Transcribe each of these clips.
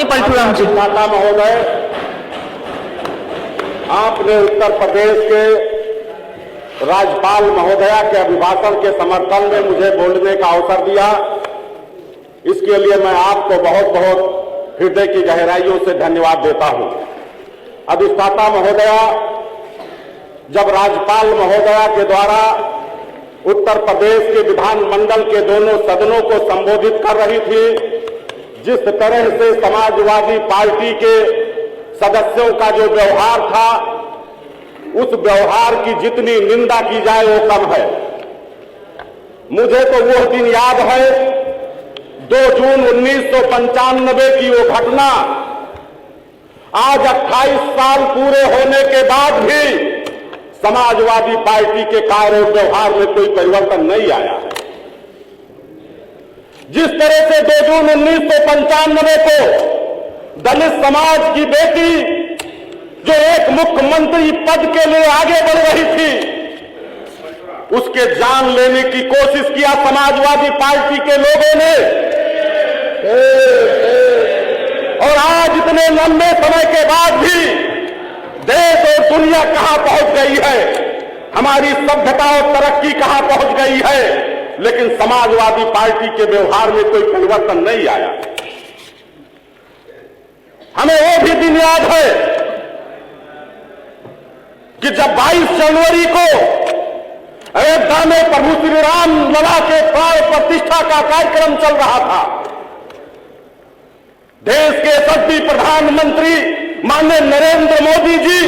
माननीय पलटूराम जी। माता महोदय, आपने उत्तर प्रदेश के राज्यपाल महोदया के अभिभाषण के समर्थन में मुझे बोलने का अवसर दिया। इसके लिए मैं आपको बहुत बहुत हृदय की गहराइयों से धन्यवाद देता हूं। अधिष्ठाता महोदया, जब राज्यपाल महोदया के द्वारा उत्तर प्रदेश के विधानमंडल के दोनों सदनों को संबोधित कर रही थी, जिस तरह से समाजवादी पार्टी के सदस्यों का जो व्यवहार था, उस व्यवहार की जितनी निंदा की जाए वो कम है। मुझे तो वो दिन याद है, 2 जून 1995 की वो घटना। आज 28 साल पूरे होने के बाद भी समाजवादी पार्टी के कार्य और व्यवहार में कोई परिवर्तन नहीं आया है। जिस तरह से 2 जून 1995 को दलित समाज की बेटी जो एक मुख्यमंत्री पद के लिए आगे बढ़ रही थी, उसके जान लेने की कोशिश किया समाजवादी पार्टी के लोगों ने। और आज इतने लंबे समय के बाद भी देश और दुनिया कहां पहुंच गई है, हमारी सभ्यता और तरक्की कहां पहुंच गई है, लेकिन समाजवादी पार्टी के व्यवहार में कोई परिवर्तन नहीं आया। हमें वो भी दिन याद है कि जब 22 जनवरी को अयोध्या में प्रभु श्री राम लला के प्राण प्रतिष्ठा का कार्यक्रम चल रहा था, देश के यशस्वी प्रधानमंत्री माननीय नरेंद्र मोदी जी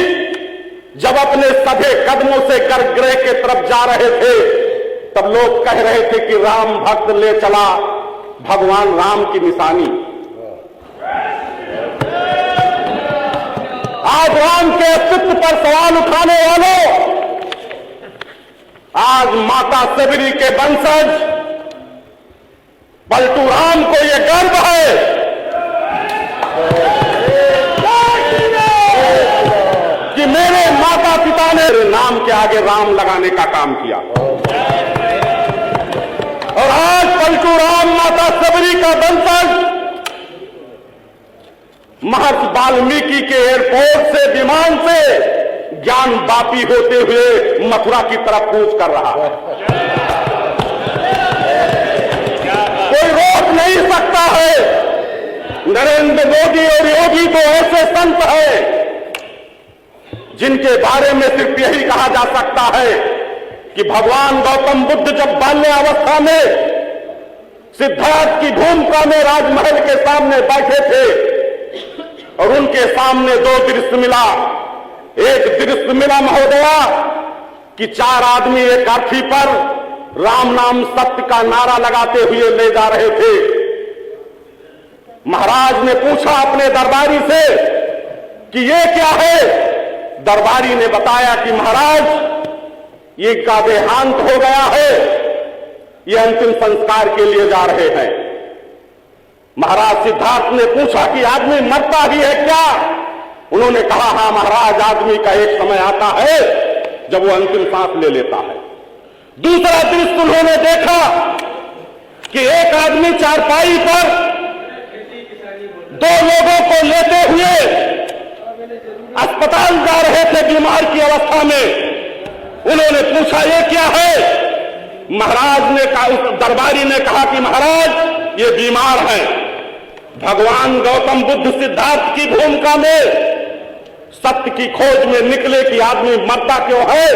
जब अपने सभे कदमों से गर्भगृह के तरफ जा रहे थे, तब लोग कह रहे थे कि राम भक्त ले चला भगवान राम की निशानी। आज राम के अस्तित्व पर सवाल उठाने वालों, आज माता सबरी के वंशज पलटूराम को यह गर्व है कि मेरे माता पिता ने मेरे नाम के आगे राम लगाने का काम किया। और आज पलटूराम माता सबरी का वंशज महर्षि वाल्मीकि के एयरपोर्ट से, विमान से ज्ञान वापी होते हुए मथुरा की तरफ कूच कर रहा है। कोई रोक नहीं सकता है। नरेंद्र मोदी और योगी तो ऐसे संत हैं जिनके बारे में सिर्फ यही कहा जा सकता है कि भगवान गौतम बुद्ध जब बाल्यावस्था में सिद्धार्थ की भूमिका में राजमहल के सामने बैठे थे और उनके सामने 2 दृश्य मिला। एक दृश्य मिला महोदया कि 4 आदमी एक अर्थी पर राम नाम सत्य का नारा लगाते हुए ले जा रहे थे। महाराज ने पूछा अपने दरबारी से कि ये क्या है। दरबारी ने बताया कि महाराज ये का देहांत हो गया है, ये अंतिम संस्कार के लिए जा रहे हैं। महाराज सिद्धार्थ ने पूछा कि आदमी मरता ही है क्या। उन्होंने कहा हां महाराज, आदमी का एक समय आता है जब वो अंतिम सांस ले लेता है। दूसरा दृश्य उन्होंने देखा कि एक आदमी चारपाई पर 2 लोगों को लेते हुए अस्पताल जा रहे थे बीमार की अवस्था में। उन्होंने पूछा ये क्या है। महाराज ने कहा, दरबारी ने कहा कि महाराज ये बीमार है। भगवान गौतम बुद्ध सिद्धार्थ की भूमिका में सत्य की खोज में निकले कि आदमी मरता क्यों है,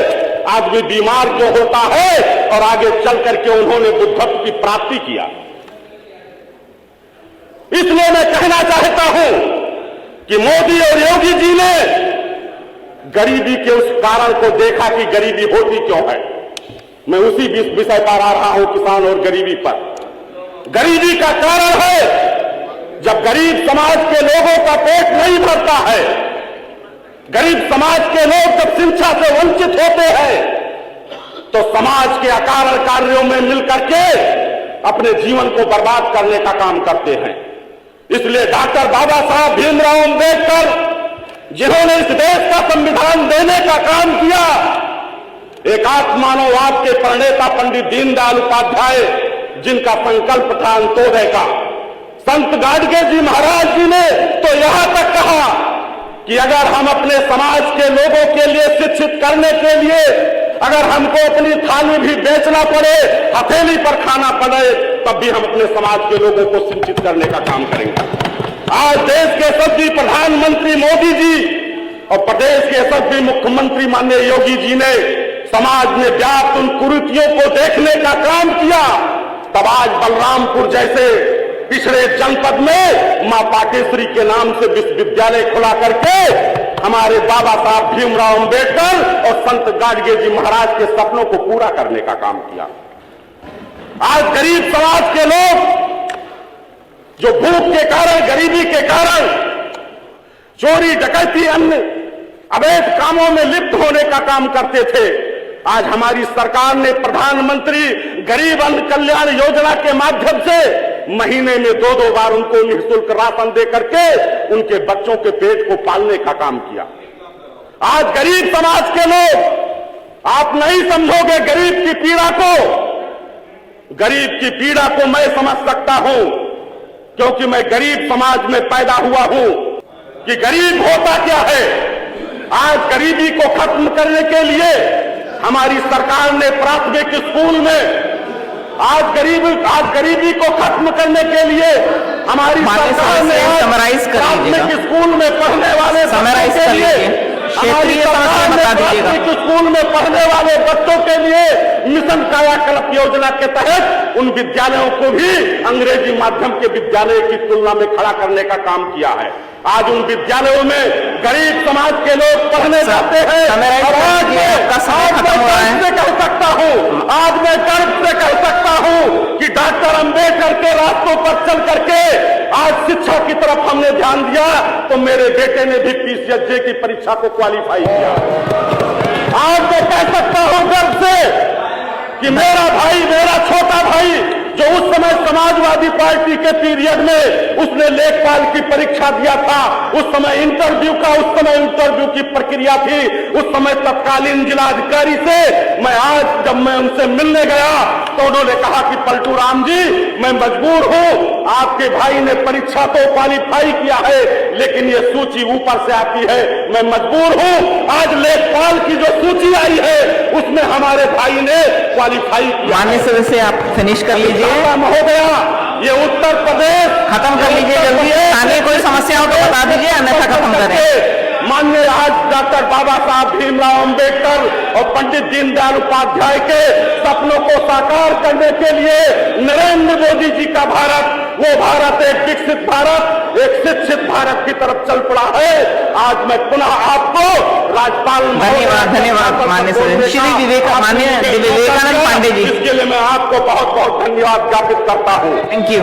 आदमी बीमार क्यों होता है, और आगे चल करके उन्होंने बुद्धत्व की प्राप्ति किया। इसलिए मैं कहना चाहता हूं कि मोदी और योगी जी ने गरीबी के उस कारण को देखा कि गरीबी होती क्यों है। मैं उसी विषय पर आ रहा हूं, किसान और गरीबी पर। गरीबी का कारण है जब गरीब समाज के लोगों का पेट नहीं भरता है, गरीब समाज के लोग जब शिक्षा से वंचित होते हैं, तो समाज के अकारण कार्यों में मिलकर के अपने जीवन को बर्बाद करने का काम करते हैं। इसलिए डॉक्टर बाबा साहब भीमराव अंबेडकर, जिन्होंने इस देश का संविधान देने का काम किया, एकात्म मानववाद के प्रणेता पंडित दीनदयाल उपाध्याय, जिनका संकल्प था अंत्योदय का, संत गाडगे जी महाराज जी ने कि अगर हम अपने समाज के लोगों के लिए शिक्षित करने के लिए अगर हमको अपनी थाली भी बेचना पड़े, हथेली पर खाना पड़े, तब भी हम अपने समाज के लोगों को शिक्षित करने का काम करेंगे। आज देश के यशस्वी प्रधानमंत्री मोदी जी और प्रदेश के यशस्वी मुख्यमंत्री माननीय योगी जी ने समाज में व्याप्त उन कुरीतियों को देखने का काम किया, तब आज बलरामपुर जैसे पिछड़े जनपद में मां पाटेश्वरी के नाम से विश्वविद्यालय खुला करके हमारे बाबा साहब भीमराव अंबेडकर और संत गाडगे जी महाराज के सपनों को पूरा करने का काम किया। आज गरीब समाज के लोग जो भूख के कारण, गरीबी के कारण चोरी डकैती अन्य अवैध कामों में लिप्त होने का काम करते थे, आज हमारी सरकार ने प्रधानमंत्री गरीब अन्न कल्याण योजना के माध्यम से महीने में 2-2 बार उनको निःशुल्क राशन दे करके उनके बच्चों के पेट को पालने का काम किया। आज गरीब समाज के लोग, आप नहीं समझोगे गरीब की पीड़ा को, गरीब की पीड़ा को मैं समझ सकता हूं, क्योंकि मैं गरीब समाज में पैदा हुआ हूं कि गरीब होता क्या है। आज गरीबी को खत्म करने के लिए हमारी सरकार ने प्राथमिक स्कूल में आज गरीबी को खत्म करने के लिए हमारी सरकार ने प्राथमिक स्कूल में पढ़ने वाले बच्चों के लिए हमारी सरकार ने प्राथमिक स्कूल में पढ़ने वाले बच्चों के लिए मिशन कायाकल्प योजना के तहत उन विद्यालयों को भी अंग्रेजी माध्यम के विद्यालय की तुलना में खड़ा करने का काम किया है। आज उन विद्यालयों में गरीब समाज के लोग पढ़ने जाते हैं और आज मैं गर्व से कह सकता हूं कि डॉक्टर अंबेडकर के रास्तों पर चल करके आज शिक्षा की तरफ हमने ध्यान दिया तो मेरे बेटे ने भी PCSJ की परीक्षा को क्वालिफाई किया। आज मैं कह सकता हूं गर्व से कि मेरा भाई, मेरा छोटा भाई जो उस समय समाजवादी पार्टी के पीरियड में उसने लेखपाल की परीक्षा दिया था, उस समय इंटरव्यू की प्रक्रिया थी, उस समय तत्कालीन जिलाधिकारी से जब मैं उनसे मिलने गया तो उन्होंने कहा कि पलटू राम जी, मैं मजबूर हूं, आपके भाई ने परीक्षा तो क्वालिफाई किया है लेकिन ये सूची ऊपर से आती है, मैं मजबूर हूं। आज लेखपाल की जो सूची आई है उसमें हमारे भाई ने क्वालिफाई किया। माननीय सदस्य आप फिनिश कर लीजिए। महोदया, ये उत्तर प्रदेश खत्म कर लीजिए जल्दी। आगे कोई समस्या हो तो बता दीजिए, अन्यथा खत्म करें। माननीय आज डॉक्टर बाबा साहब भीमराव अंबेडकर और पंडित दीनदयाल उपाध्याय के सपनों को साकार करने के लिए नरेंद्र मोदी जी का भारत, वो भारत एक विकसित भारत, एक शिक्षित भारत की तरफ चल पड़ा है। आज मैं पुनः आपको राज्यपाल धन्यवाद माननीय श्री विवेकानंद पांडे जी, इसके लिए मैं आपको बहुत बहुत धन्यवाद ज्ञापित करता हूँ। Thank you.